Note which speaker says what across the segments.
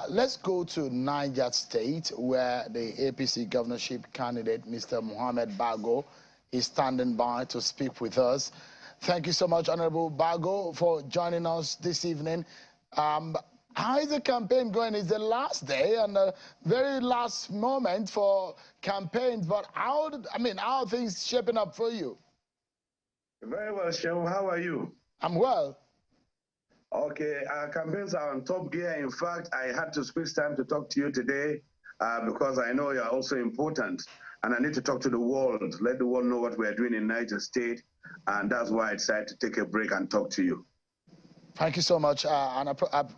Speaker 1: Let's go to Niger State, where the APC governorship candidate, Mr. Mohamed Bago, is standing by to speak with us. Thank you so much, Honorable Bago, for joining us this evening. How is the campaign going? It's the last day and the very last moment for campaigns, but how are things shaping up for you?
Speaker 2: Very well, Shem. How are you?
Speaker 1: I'm well.
Speaker 2: Okay, our campaigns are on top gear. In fact, I had to squeeze time to talk to you today because I know you're also important. And I need to talk to the world, let the world know what we're doing in Niger State. And that's why I decided to take a break and talk to you.
Speaker 1: Thank you so much, and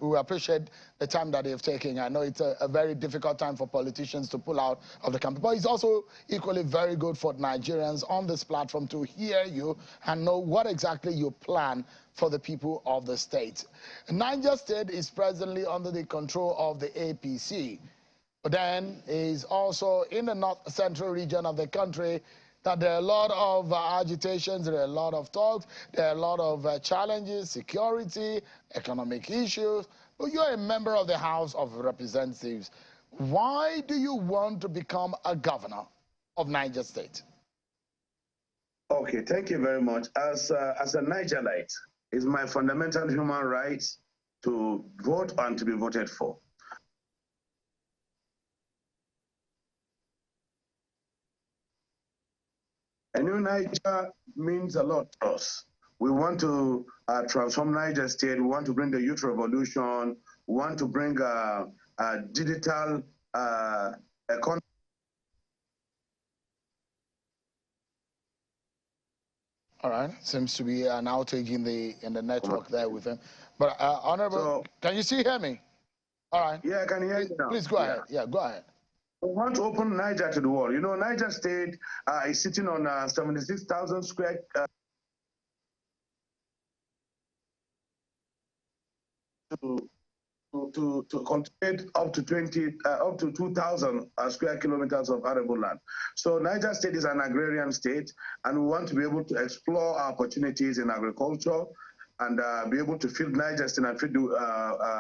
Speaker 1: we appreciate the time that you've taken. I know it's a very difficult time for politicians to pull out of the campaign, but it's also equally very good for Nigerians on this platform to hear you and know what exactly you plan for the people of the state. Niger State is presently under the control of the APC, but then is also in the north-central region of the country that there are a lot of agitations, there are a lot of talks, there are a lot of challenges, security, economic issues. But you're a member of the House of Representatives. Why do you want to become a governor of Niger State?
Speaker 2: Okay, thank you very much. As a Nigerite, it's my fundamental human right to vote and to be voted for. A new Niger means a lot to us. We want to transform Niger State. We want to bring the youth revolution. We want to bring a digital economy.
Speaker 1: All right, seems to be an outage in the network there with him. But Honorable, can you still hear me? All right.
Speaker 2: Yeah, I can hear you now.
Speaker 1: Please go ahead. Yeah, go ahead.
Speaker 2: We want to open Niger to the world. You know, Niger State is sitting on 76,000 square to cultivate up to 2,000 square kilometers of arable land. So Niger State is an agrarian state, and we want to be able to explore our opportunities in agriculture and be able to feed Niger State and feed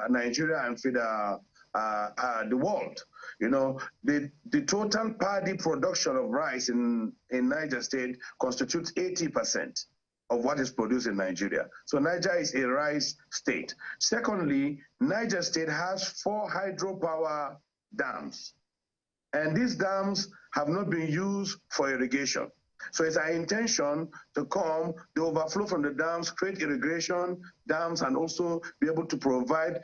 Speaker 2: Nigeria and feed the world. You know, the total paddy production of rice in Niger State constitutes 80% of what is produced in Nigeria. So Niger is a rice state. Secondly, Niger State has 4 hydropower dams. And these dams have not been used for irrigation. So it's our intention to come, the overflow from the dams, create irrigation dams, and also be able to provide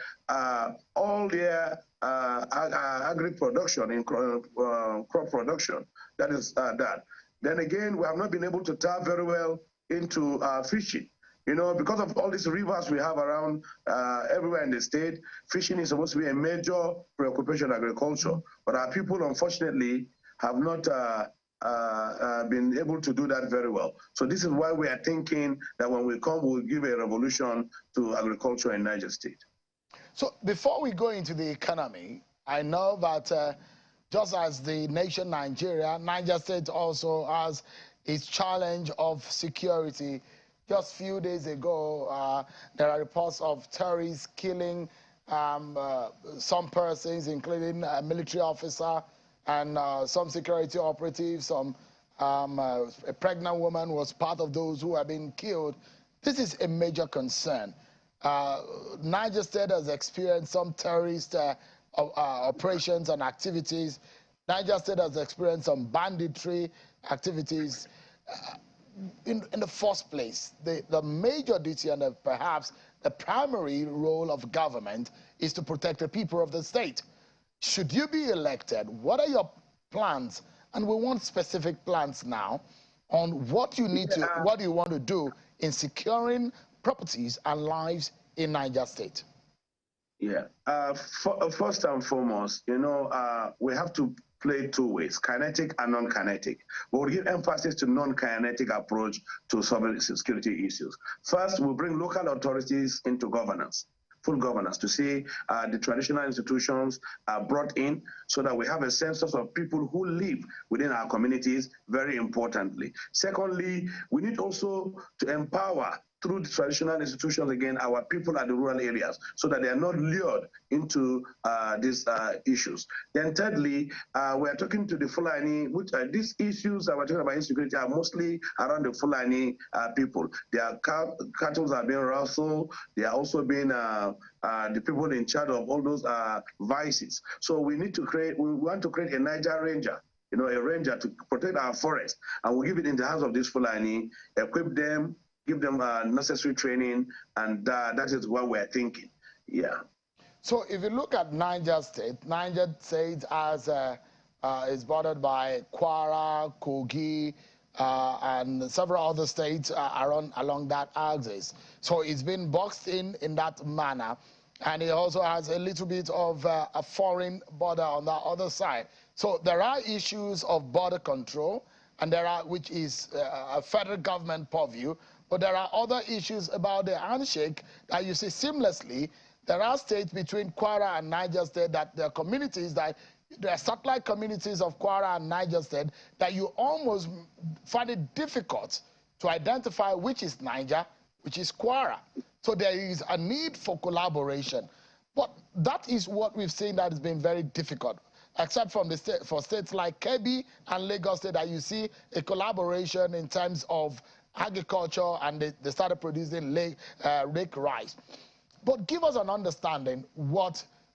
Speaker 2: all their agri production in crop production. That is that. Then again, we have not been able to tap very well into fishing. You know, because of all these rivers we have around everywhere in the state, fishing is supposed to be a major preoccupation in agriculture. But our people, unfortunately, have not been able to do that very well. So this is why we are thinking that when we come, we'll give a revolution to agriculture in Niger State.
Speaker 1: So before we go into the economy, I know that just as the nation Nigeria, Niger State also has its challenge of security. Just a few days ago, there are reports of terrorists killing some persons, including a military officer and some security operatives. A pregnant woman was part of those who have been killed. This is a major concern. Niger State has experienced some terrorist operations and activities. Niger State has experienced some banditry activities. In the first place, the major duty and perhaps the primary role of government is to protect the people of the state. Should you be elected, what are your plans? And we want specific plans now on what you need to, what you want to do in securing properties and lives in Niger State.
Speaker 2: Yeah. First and foremost, you know, we have to play 2 ways, kinetic and non-kinetic. But we'll give emphasis to non-kinetic approach to solving security issues. First, we'll bring local authorities into governance, full governance, to see the traditional institutions are brought in so that we have a census of people who live within our communities, very importantly. Secondly, we need also to empower through the traditional institutions, again, our people at the rural areas, so that they are not lured into these issues. Then thirdly, we are talking to the Fulani, which these issues that we're talking about insecurity are mostly around the Fulani people. Their cattle are being rustled. They are also being the people in charge of all those vices. So we want to create a Niger Ranger, a ranger to protect our forest, and we'll give it in the hands of this Fulani, equip them, give them necessary training, and that is what we're thinking. Yeah.
Speaker 1: So if you look at Niger State as is bordered by Kwara, Kogi, and several other states along that axis. So it's been boxed in that manner, and it also has a little bit of a foreign border on the other side. So there are issues of border control, and which is a federal government purview, but there are other issues about the handshake that you see seamlessly. There are states between Kwara and Niger State that there are communities that there are satellite communities of Kwara and Niger State that you almost find it difficult to identify which is Niger, which is Kwara. So there is a need for collaboration. But that is what we've seen that has been very difficult, except from for states like Kebbi and Lagos State, that you see a collaboration in terms of agriculture, and they started producing rake rice. But give us an understanding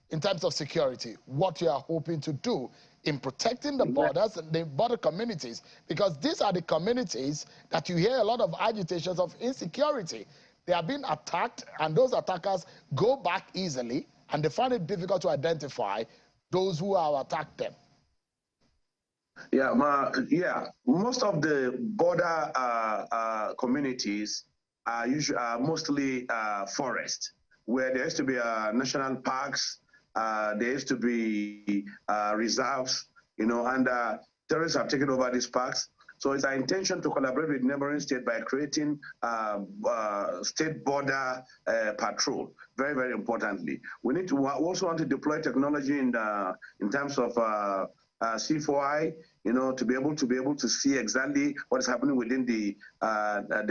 Speaker 1: in terms of security, what you are hoping to do in protecting the borders and the border communities, because these are the communities that you hear a lot of agitations of insecurity. They are being attacked, and those attackers go back easily, and they find it difficult to identify those who have attacked them.
Speaker 2: Yeah, most of the border communities are mostly forest, where there used to be national parks, there used to be reserves, and terrorists have taken over these parks. So it's our intention to collaborate with neighboring states by creating state border patrol. Very, very importantly, we also want to deploy technology in terms of C4I, to be able to see exactly what is happening within the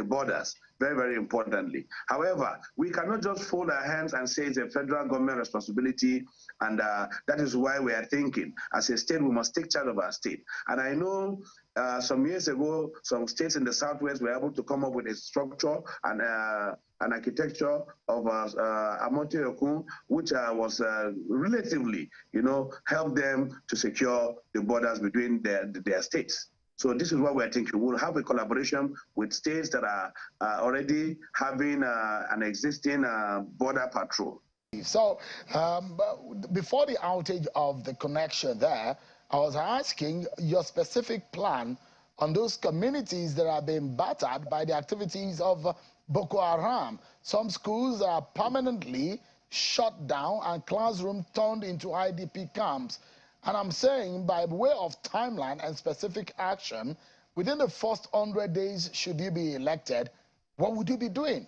Speaker 2: borders. Very, very importantly. However, we cannot just fold our hands and say it's a federal government responsibility, and that is why we are thinking, as a state, we must take charge of our state. And I know some years ago, some states in the Southwest were able to come up with a structure and an architecture of Amonte Okun, which was relatively, helped them to secure the borders between their states. So this is what we're thinking. We'll have a collaboration with states that are already having an existing border patrol.
Speaker 1: So before the outage of the connection there, I was asking your specific plan on those communities that are being battered by the activities of Boko Haram. Some schools are permanently shut down and classrooms turned into IDP camps. And I'm saying, by way of timeline and specific action, within the first 100 days, should you be elected, what would you be doing?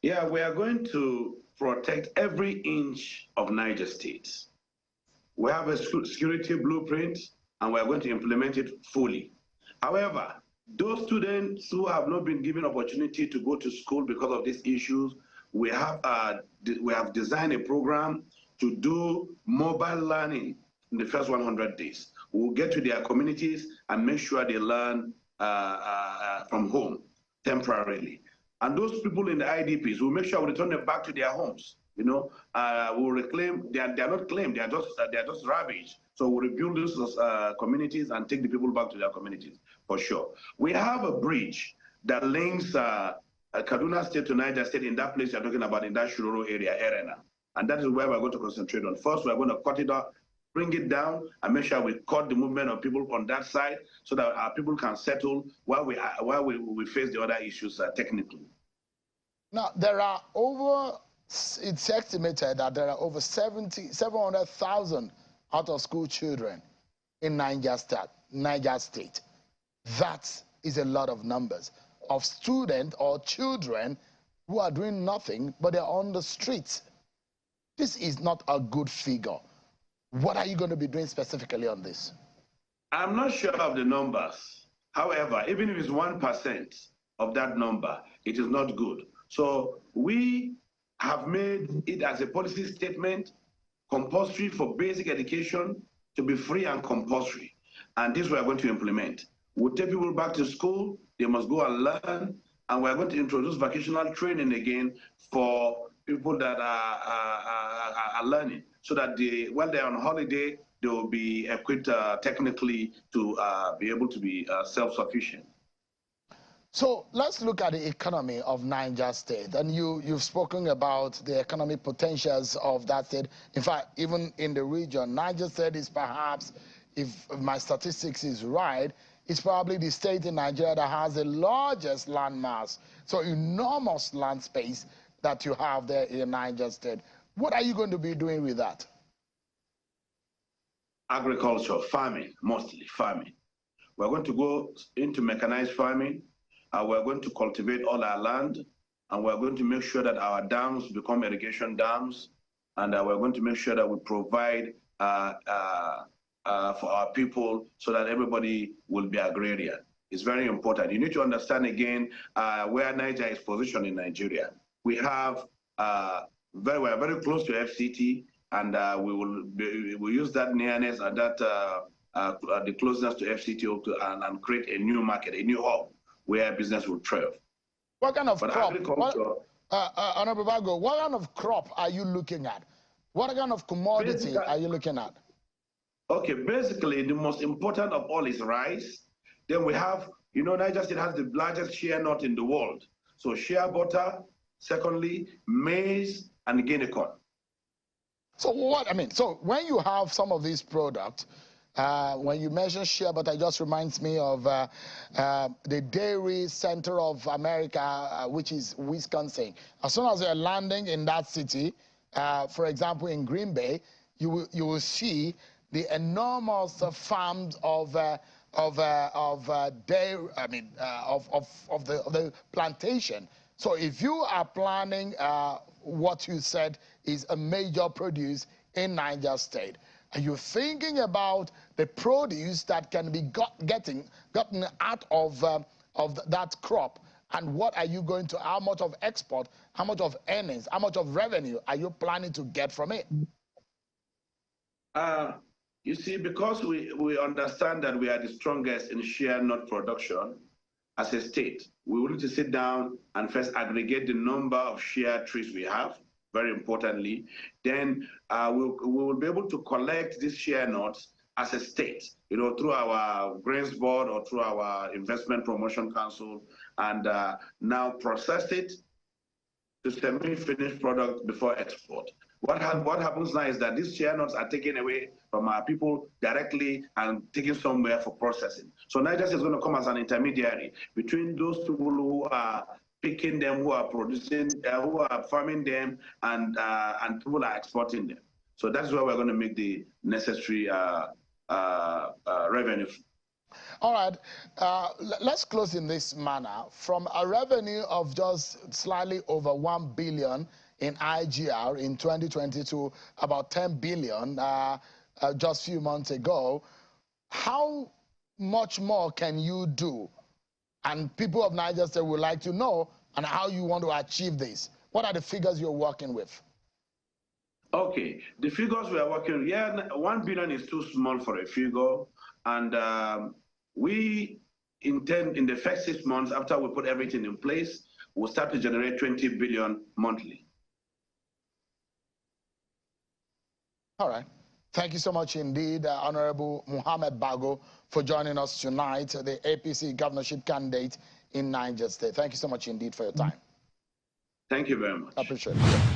Speaker 3: Yeah, we are going to protect every inch of Niger State. We have a security blueprint, and we are going to implement it fully. However, those students who have not been given opportunity to go to school because of these issues, we have designed a program to do mobile learning in the first 100 days. We'll get to their communities and make sure they learn from home temporarily. And those people in the IDPs, we'll make sure we return them back to their homes. We'll reclaim, they are not claimed, they are just ravaged. So we'll rebuild those communities and take the people back to their communities, for sure. We have a bridge that links Kaduna State to Niger State in that place you're talking about, in that Shiroro area, Arena. And that is where we're going to concentrate on. First, we're going to cut it off, bring it down, and make sure we cut the movement of people on that side so that our people can settle while we face the other issues technically.
Speaker 1: Now, there are it's estimated that there are over 700,000 out-of-school children in Niger State. That is a lot of numbers of students or children who are doing nothing, but they're on the streets. This is not a good figure. What are you going to be doing specifically on this?
Speaker 3: I'm not sure of the numbers. However, even if it's 1%, of that number, it is not good. So we have made it as a policy statement compulsory for basic education to be free and compulsory. And this we are going to implement. We'll take people back to school, they must go and learn, and we're going to introduce vocational training again for people that are learning, so that when they're on holiday, they will be equipped technically to be able to be self-sufficient.
Speaker 1: So let's look at the economy of Niger State. And you've spoken about the economic potentials of that state. In fact, even in the region, Niger State is perhaps, if my statistics is right, it's probably the state in Nigeria that has the largest land mass. So enormous land space that you have there in Niger State. What are you going to be doing with that?
Speaker 3: Agriculture, farming, mostly farming. We're going to go into mechanized farming. We're going to cultivate all our land, and we're going to make sure that our dams become irrigation dams, and we're going to make sure that we provide for our people so that everybody will be agrarian. It's very important. You need to understand again where Niger is positioned in Nigeria. We have we are very close to FCT, and we use that nearness and that the closeness to FCT and create a new market, a new hub, where business will thrive.
Speaker 1: What kind of crop? Honorable Bago, what kind of crop are you looking at? What kind of commodity are you looking at?
Speaker 3: Okay, basically, the most important of all is rice. Then we have, Niger State has the largest shea nut in the world. So shea butter, secondly, maize, and guinea corn.
Speaker 1: So so when you have some of these products, when you mention shea butter, it just reminds me of the dairy center of America, which is Wisconsin. As soon as you're landing in that city, for example, in Green Bay, you will see the enormous farms of dairy, of the plantation. So if you are planning what you said is a major produce in Niger State, are you thinking about the produce that can be gotten out of that crop? And what are you going to, how much of export, how much of earnings, how much of revenue are you planning to get from it?
Speaker 3: You see, because we understand that we are the strongest in shea nut production as a state, we will need to sit down and first aggregate the number of shea trees we have, very importantly. Then we will be able to collect these shea nuts as a state, through our grains board or through our investment promotion council, and now process it to semi-finished product before export. What happens now is that these shea nuts are taken away from our people directly and taken somewhere for processing. So Niger is going to come as an intermediary between those people who are picking them, who are producing, who are farming them, and people are exporting them. So that's where we're going to make the necessary revenue.
Speaker 1: All right, let's close in this manner. From a revenue of just slightly over 1 billion in IGR in 2022, about 10 billion just a few months ago, how much more can you do? And people of Niger State would like to know and how you want to achieve this. What are the figures you're working with?
Speaker 3: Okay, the figures we are working with, 1 billion is too small for a figure. And we intend in the first 6 months, after we put everything in place, we'll start to generate 20 billion monthly.
Speaker 1: All right. Thank you so much indeed, Honorable Muhammad Bago, for joining us tonight, the APC governorship candidate in Niger State. Thank you so much indeed for your time.
Speaker 3: Thank you very much.
Speaker 1: I appreciate it.